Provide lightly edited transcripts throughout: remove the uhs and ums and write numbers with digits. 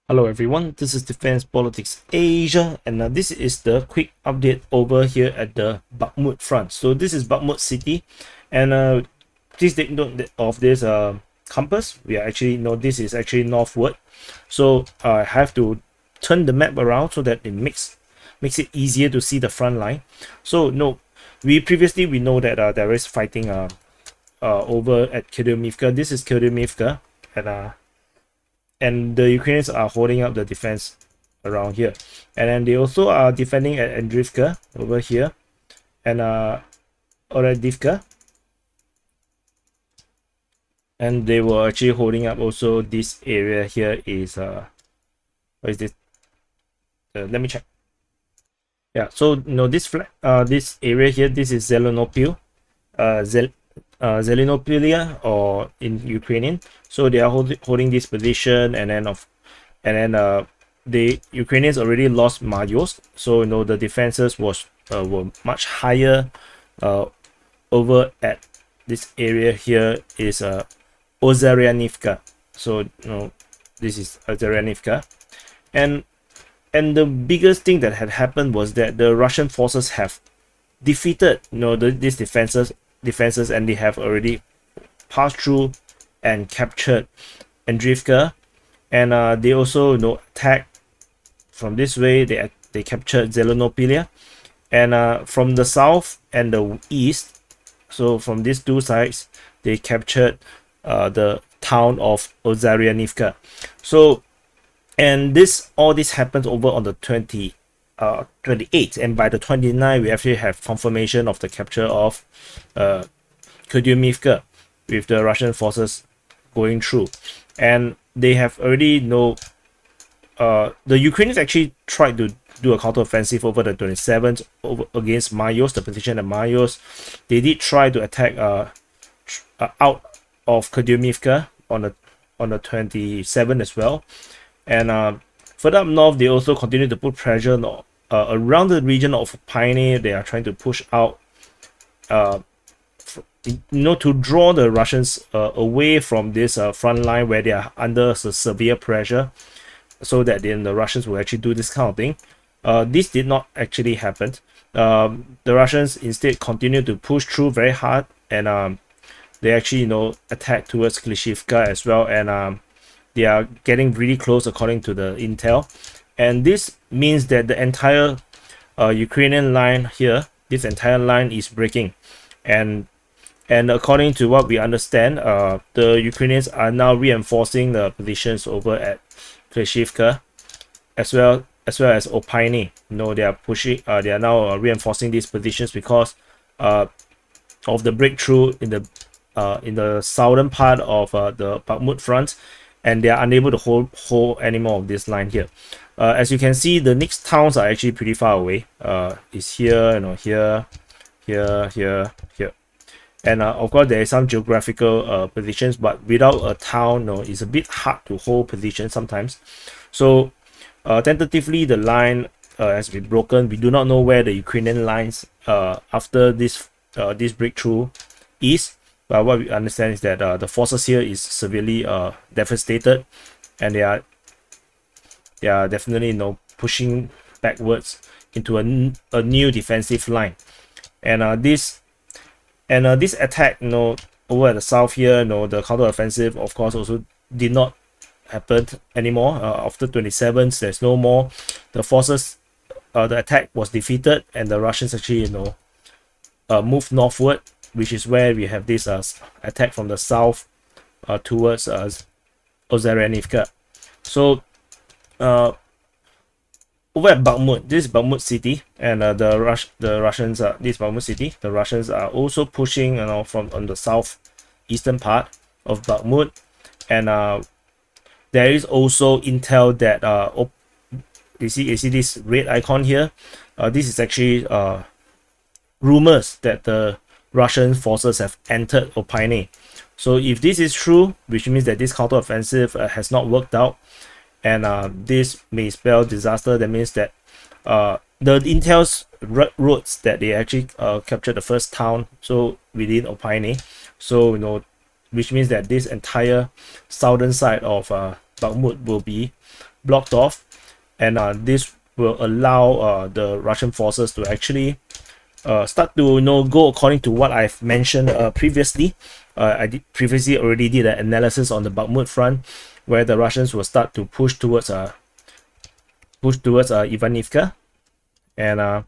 Hello everyone, this is Defense Politics Asia, and this is the quick update over here at the Bakhmut Front. So this is Bakhmut City, and please take note of this compass. We are actually this is actually northward, so I have to turn the map around so that it makes it easier to see the front line. So we previously know that there is fighting over at Kurdyumivka. This is Kurdyumivka, and the Ukrainians are holding up the defense around here, and then they also are defending at Andriivka over here, and Ozarianivka, and they were actually holding up also this area here is what is this? Let me check. Yeah, so this this area here, this is Zelenopillya, Zelenopillya, or in Ukrainian. So they are holding this position, and then the Ukrainians already lost Marios, so the defenses were much higher. Over at this area here is Ozarianivka. So this is Ozarianivka, and the biggest thing that had happened was that the Russian forces have defeated these defenses, and they have already passed through and captured Andriivka, and they also attacked from this way. They captured Zelenopillya, and from the south and the east, so from these two sides, they captured the town of Ozarianivka. So, and all this happened over on the 28th, and by the 29th we actually have confirmation of the capture of Kurdyumivka, with the Russian forces going through, and they have already the Ukrainians actually tried to do a counteroffensive over the 27th against Marios, the position at Marios. They did try to attack out of Kurdyumivka on the 27th as well, and further up north they also continue to put pressure around the region of Opytne. They are trying to push out to draw the Russians away from this front line where they are under severe pressure, so that then the Russians will actually do this kind of thing. This did not actually happen. The Russians instead continue to push through very hard, and they actually attack towards Klishchiivka as well, and they are getting really close according to the intel, and this means that the entire Ukrainian line here, this entire line is breaking, and according to what we understand, the Ukrainians are now reinforcing the positions over at Klishchiivka as well as Opytne. They are pushing. They are now reinforcing these positions because of the breakthrough in the southern part of the Bakhmut Front, and they are unable to hold any more of this line here. As you can see, the next towns are actually pretty far away. It's here, here. And of course, there is some geographical positions, but without a town, it's a bit hard to hold position sometimes. So, tentatively, the line has been broken. We do not know where the Ukrainian lines after this breakthrough is. But what we understand is that the forces here is severely devastated, and they are definitely pushing backwards into a new defensive line, and this attack over at the south here, the counteroffensive of course also did not happen anymore. After 27th, there's no more. The forces, the attack was defeated, and the Russians actually moved northward, which is where we have this attack from the south towards Ozarianivka. So over at Bakhmut, this is Bakhmut City, and the Russians, this Bakhmut City, the Russians are also pushing from on the southeastern part of Bakhmut, and there is also intel that you see this red icon here. This is actually rumors that the Russian forces have entered Opytne. So if this is true, which means that this counteroffensive has not worked out, and this may spell disaster. That means that the intel wrote that they actually captured the first town, so within Opytne. So which means that this entire southern side of Bakhmut will be blocked off, and this will allow the Russian forces to actually start to go according to what I've mentioned previously. I previously already did an analysis on the Bakhmut front, where the Russians will start to push towards Ivanivka, and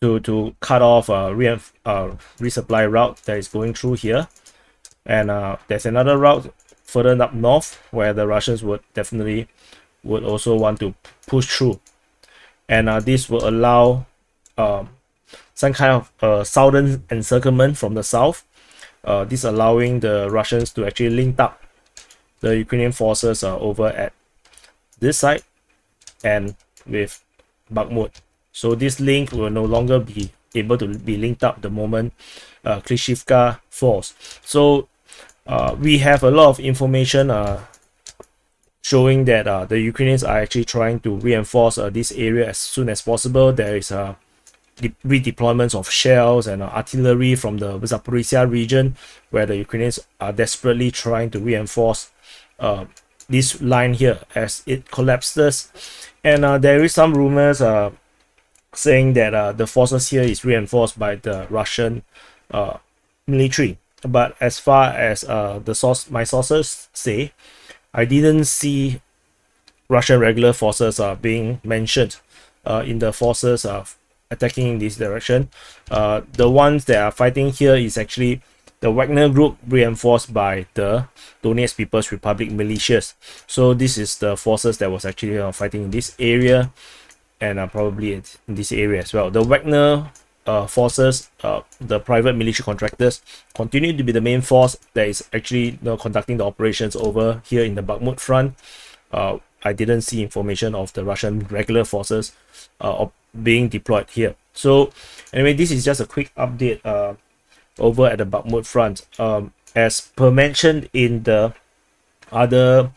to cut off resupply route that is going through here. And there's another route further up north where the Russians would also want to push through, and this will allow some kind of southern encirclement from the south. This allowing the Russians to actually link up the Ukrainian forces over at this side and with Bakhmut. So this link will no longer be able to be linked up the moment Klishchiivka falls. So we have a lot of information showing that the Ukrainians are actually trying to reinforce this area as soon as possible. There is redeployments of shells and artillery from the Zaporizhia region, where the Ukrainians are desperately trying to reinforce this line here as it collapses. And there is some rumors saying that the forces here is reinforced by the Russian military. But as far as my sources say, I didn't see Russian regular forces being mentioned in the forces attacking in this direction. The ones that are fighting here is actually the Wagner group reinforced by the Donetsk People's Republic militias. So this is the forces that was actually fighting in this area, and probably in this area as well. The Wagner forces, the private militia contractors, continue to be the main force that is actually conducting the operations over here in the Bakhmut front. I didn't see information of the Russian regular forces being deployed here. So anyway, this is just a quick update over at the Bakhmut front. As per mentioned in the other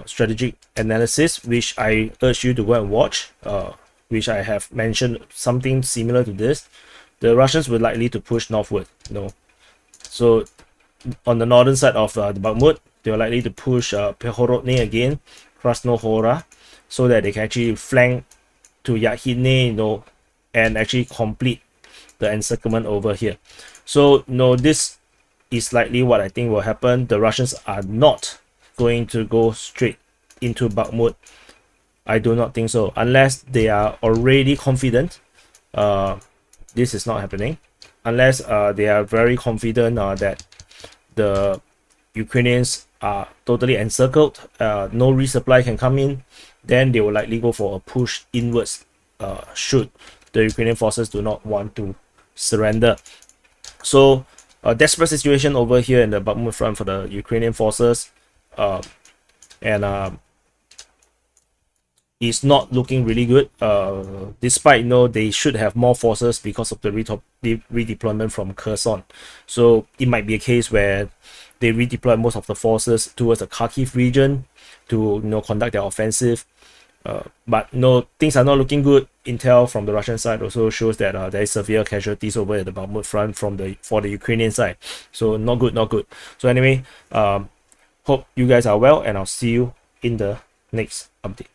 strategic analysis, which I urge you to go and watch, which I have mentioned something similar to this, the Russians were likely to push northward. So on the northern side of the Bakhmut, they are likely to push Pehorodny again, Krasnohora, so that they can actually flank to Yakhidne, and actually complete the encirclement over here. So this is likely what I think will happen. The Russians are not going to go straight into Bakhmut. I do not think so, unless they are already confident. This is not happening unless they are very confident that the Ukrainians are totally encircled, no resupply can come in. Then they will likely go for a push inwards should the Ukrainian forces do not want to surrender. So a desperate situation over here in the Bakhmut front for the Ukrainian forces, and it's not looking really good, despite they should have more forces because of the redeployment from Kherson. So it might be a case where they redeploy most of the forces towards the Kharkiv region to conduct their offensive. But things are not looking good. Intel from the Russian side also shows that there is severe casualties over at the Bakhmut front for the Ukrainian side. So not good. So anyway, hope you guys are well, and I'll see you in the next update.